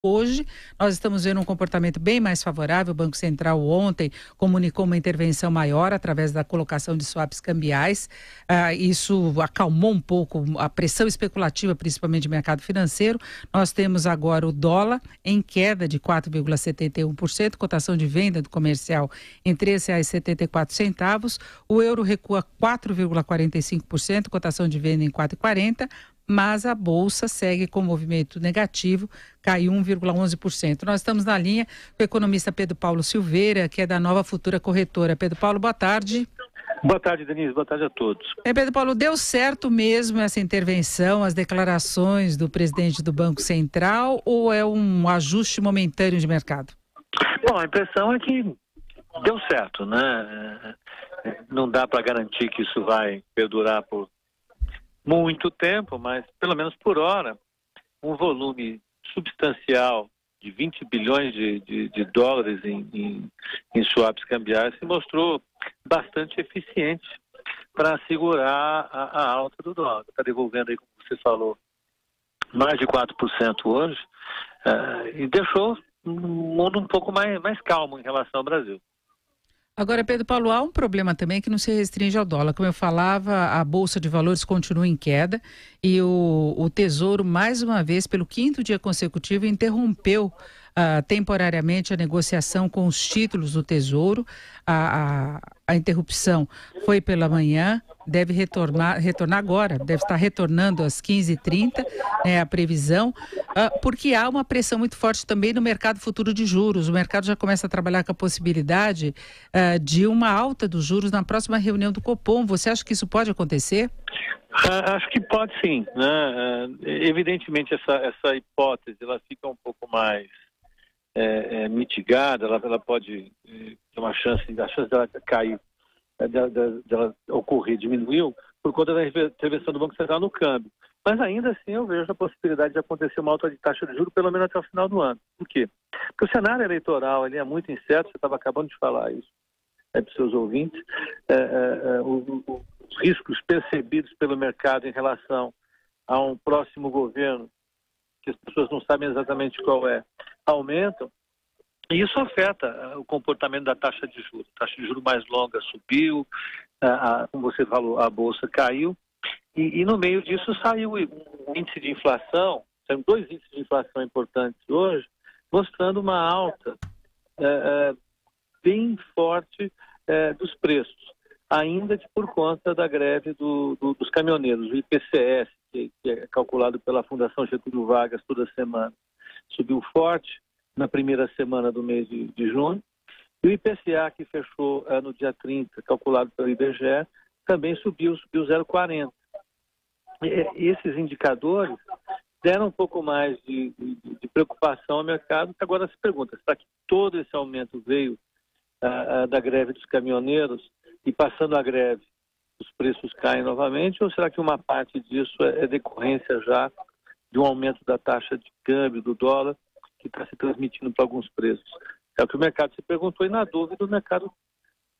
Hoje, nós estamos vendo um comportamento bem mais favorável. O Banco Central ontem comunicou uma intervenção maior através da colocação de swaps cambiais. Isso acalmou um pouco a pressão especulativa, principalmente do mercado financeiro. Nós temos agora o dólar em queda de 4,71%, cotação de venda do comercial em R$ 3,74. O euro recua 4,45%, cotação de venda em 4,40%. Mas a Bolsa segue com movimento negativo, caiu 1,11%. Nós estamos na linha com o economista Pedro Paulo Silveira, que é da Nova Futura Corretora. Pedro Paulo, boa tarde. Boa tarde, Denise. Boa tarde a todos. Pedro Paulo, deu certo mesmo essa intervenção, as declarações do presidente do Banco Central, ou é um ajuste momentâneo de mercado? Bom, a impressão é que deu certo, né? Não dá para garantir que isso vai perdurar por muito tempo, mas pelo menos por hora, um volume substancial de 20 bilhões de dólares em swaps cambiais se mostrou bastante eficiente para segurar a alta do dólar. Está devolvendo aí, como você falou, mais de 4% hoje, e deixou o mundo um pouco mais calmo em relação ao Brasil. Agora, Pedro Paulo, há um problema também que não se restringe ao dólar. Como eu falava, a Bolsa de Valores continua em queda e o Tesouro, mais uma vez, pelo 5º dia consecutivo, interrompeu temporariamente a negociação com os títulos do Tesouro. A interrupção foi pela manhã, deve retornar agora, deve estar retornando às 15h30, a previsão, porque há uma pressão muito forte também no mercado futuro de juros. O mercado já começa a trabalhar com a possibilidade de uma alta dos juros na próxima reunião do Copom. Você acha que isso pode acontecer? Acho que pode sim, né? Evidentemente essa hipótese ela fica um pouco mais mitigada, ela pode ter a chance dela cair, dela ocorrer, diminuiu por conta da intervenção do Banco Central no câmbio. Mas ainda assim eu vejo a possibilidade de acontecer uma alta de taxa de juros pelo menos até o final do ano. Por quê? Porque o cenário eleitoral ele é muito incerto, você estava acabando de falar isso para os seus ouvintes, os riscos percebidos pelo mercado em relação a um próximo governo, que as pessoas não sabem exatamente qual é, aumentam, e isso afeta o comportamento da taxa de juros. A taxa de juros mais longa subiu, como você falou, a Bolsa caiu, e no meio disso saiu um índice de inflação, saíram 2 índices de inflação importantes hoje, mostrando uma alta bem forte dos preços, ainda que por conta da greve dos caminhoneiros. O IPCS, que é calculado pela Fundação Getúlio Vargas toda semana, subiu forte na primeira semana do mês de junho, e o IPCA, que fechou no dia 30, calculado pelo IBGE, também subiu 0,40. Esses indicadores deram um pouco mais de preocupação ao mercado, que agora se pergunta, será que todo esse aumento veio da greve dos caminhoneiros e passando a greve os preços caem novamente, ou será que uma parte disso é decorrência já de um aumento da taxa de câmbio do dólar que está se transmitindo para alguns preços? É o que o mercado se perguntou e, na dúvida, o mercado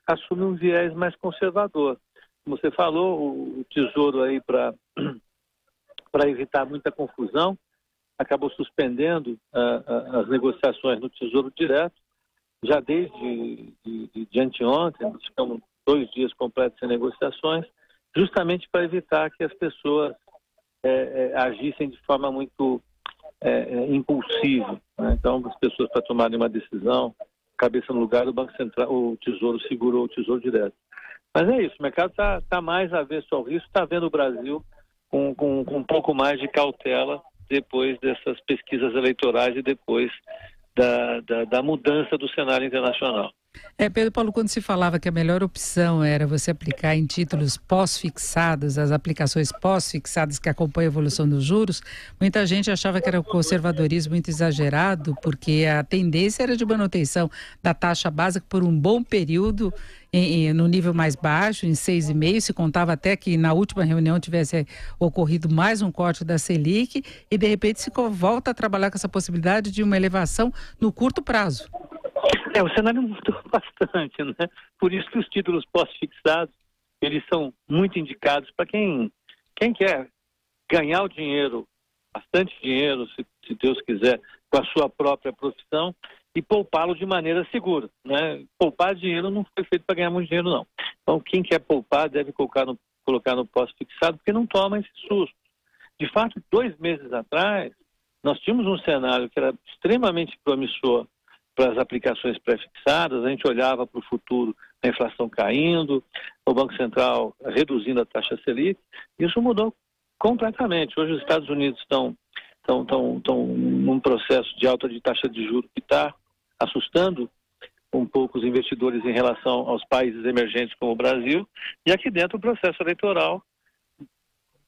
assume um viés mais conservador. Como você falou, o Tesouro aí para evitar muita confusão acabou suspendendo as negociações no Tesouro Direto, já desde de anteontem, nós ficamos 2 dias completos sem negociações, justamente para evitar que as pessoas agissem de forma muito impulsiva, né? Então, as pessoas, para tomarem uma decisão, cabeça no lugar, o Banco Central, o Tesouro segurou o Tesouro Direto. Mas é isso, o mercado está mais avesso ao risco, está vendo o Brasil com um pouco mais de cautela depois dessas pesquisas eleitorais e depois da mudança do cenário internacional. Pedro Paulo, quando se falava que a melhor opção era você aplicar em títulos pós-fixados, as aplicações pós-fixadas que acompanham a evolução dos juros, muita gente achava que era um conservadorismo muito exagerado, porque a tendência era de manutenção da taxa básica por um bom período no nível mais baixo, em 6,5%, se contava até que na última reunião tivesse ocorrido mais um corte da Selic e de repente se volta a trabalhar com essa possibilidade de uma elevação no curto prazo. O cenário mudou bastante, né? Por isso que os títulos pós-fixados, eles são muito indicados para quem quer ganhar o dinheiro bastante dinheiro, se Deus quiser, com a sua própria profissão e poupá-lo de maneira segura, né? Poupar dinheiro não foi feito para ganhar muito dinheiro, não. Então, quem quer poupar deve colocar no pós-fixado, porque não toma esse susto. De fato, 2 meses atrás, nós tínhamos um cenário que era extremamente promissor para as aplicações pré-fixadas. A gente olhava para o futuro, a inflação caindo, o Banco Central reduzindo a taxa Selic. Isso mudou completamente. Hoje os Estados Unidos estão num processo de alta de taxa de juros que está assustando um pouco os investidores em relação aos países emergentes como o Brasil. E aqui dentro o processo eleitoral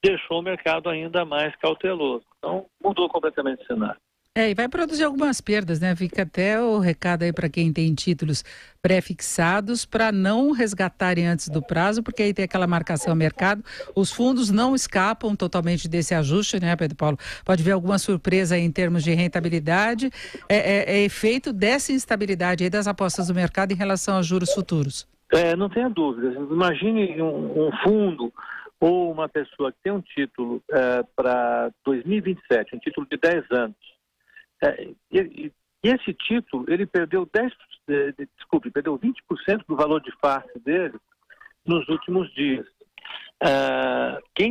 deixou o mercado ainda mais cauteloso. Então, mudou completamente o cenário. E vai produzir algumas perdas, né? Fica até o recado aí para quem tem títulos pré-fixados para não resgatarem antes do prazo, porque aí tem aquela marcação ao mercado. Os fundos não escapam totalmente desse ajuste, né, Pedro Paulo? Pode ver alguma surpresa aí em termos de rentabilidade. É efeito dessa instabilidade aí das apostas do mercado em relação aos juros futuros. Não tenha dúvida. Imagine um fundo ou uma pessoa que tem um título para 2027, um título de 10 anos. E esse título, ele perdeu 20% do valor de face dele nos últimos dias.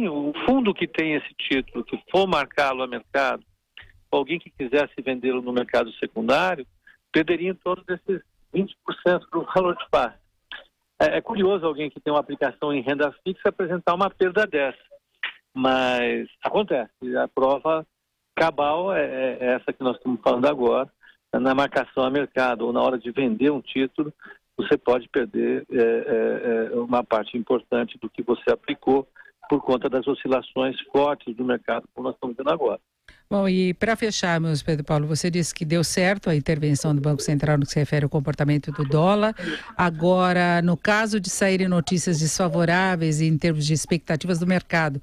O fundo que tem esse título, que for marcá-lo a mercado, alguém que quisesse vendê-lo no mercado secundário, perderia em torno desses 20% do valor de face. É curioso alguém que tem uma aplicação em renda fixa apresentar uma perda dessa, mas acontece. A prova cabal é essa que nós estamos falando agora. Na marcação a mercado ou na hora de vender um título, você pode perder uma parte importante do que você aplicou por conta das oscilações fortes do mercado, como nós estamos vendo agora. Bom, e para fecharmos, Pedro Paulo, você disse que deu certo a intervenção do Banco Central no que se refere ao comportamento do dólar. Agora, no caso de saírem notícias desfavoráveis em termos de expectativas do mercado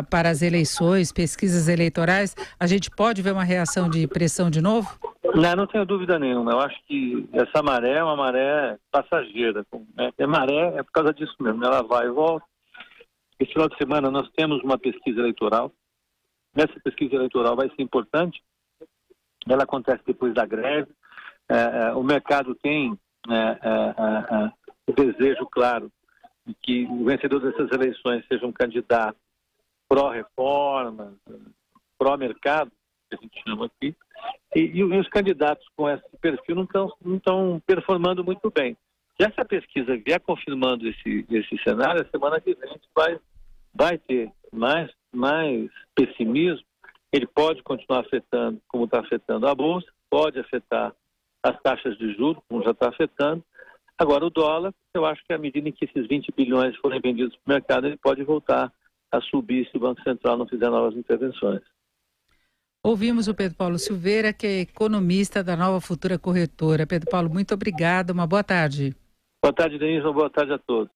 para as eleições, pesquisas eleitorais, a gente pode ver uma reação de pressão de novo? Não tenho dúvida nenhuma. Eu acho que essa maré é uma maré passageira. Maré é por causa disso mesmo, ela vai e volta. Esse final de semana nós temos uma pesquisa eleitoral. Essa pesquisa eleitoral vai ser importante. Ela acontece depois da greve. O mercado tem o desejo, claro, de que o vencedor dessas eleições seja um candidato pró-reforma, pró-mercado, que a gente chama aqui, e os candidatos com esse perfil não estão performando muito bem. Se essa pesquisa vier confirmando esse cenário, a semana que vem a gente vai ter mais pessimismo. Ele pode continuar afetando, como está afetando a Bolsa, pode afetar as taxas de juros, como já está afetando. Agora, o dólar, eu acho que à medida em que esses 20 bilhões forem vendidos para o mercado, ele pode voltar a subir se o Banco Central não fizer novas intervenções. Ouvimos o Pedro Paulo Silveira, que é economista da Nova Futura Corretora. Pedro Paulo, muito obrigado, uma boa tarde. Boa tarde, Denise, uma boa tarde a todos.